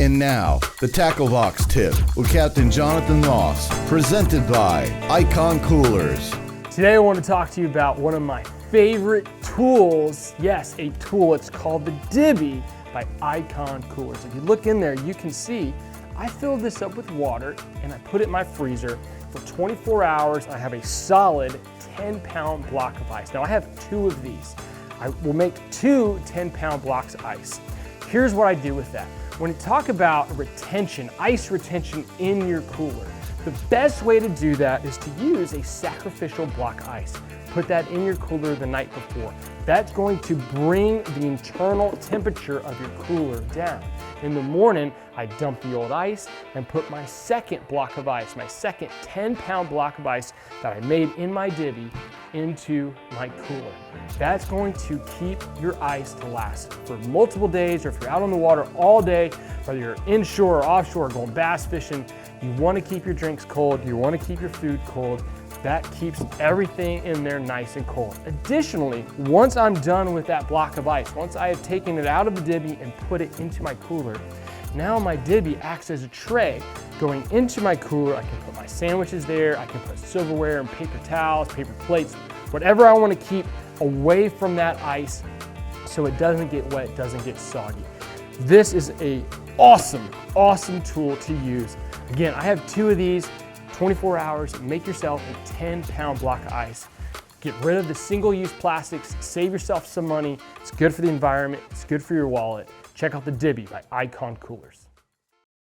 And now, the Tackle Box Tip with Captain Jonathan Moss, presented by Icon Coolers. Today I want to talk to you about one of my favorite tools. Yes, a tool. It's called the Divvy by Icon Coolers. If you look in there, you can see I filled this up with water and I put it in my freezer for 24 hours. I have a solid 10-pound block of ice. Now I have two of these. I will make two 10-pound blocks of ice. Here's what I do with that. When you talk about retention, ice retention in your cooler, the best way to do that is to use a sacrificial block of ice. Put that in your cooler the night before. That's going to bring the internal temperature of your cooler down. In the morning, I dump the old ice and put my second block of ice, my second 10-pound block of ice that I made in my Divvy into my cooler. That's going to keep your ice to last for multiple days, or if you're out on the water all day, whether you're inshore or offshore, going bass fishing, you want to keep your drinks cold, you want to keep your food cold. That keeps everything in there nice and cold. Additionally, once I'm done with that block of ice, once I have taken it out of the Divvy and put it into my cooler, now my Divvy acts as a tray going into my cooler. I can put my sandwiches there, I can put silverware and paper towels, paper plates, whatever I want to keep away from that ice so it doesn't get wet, doesn't get soggy. This is a awesome tool to use. Again, I have two of these. 24 hours, make yourself a 10-pound block of ice. Get rid of the single-use plastics, save yourself some money. It's good for the environment, it's good for your wallet. Check out the Divvy by Icon Coolers.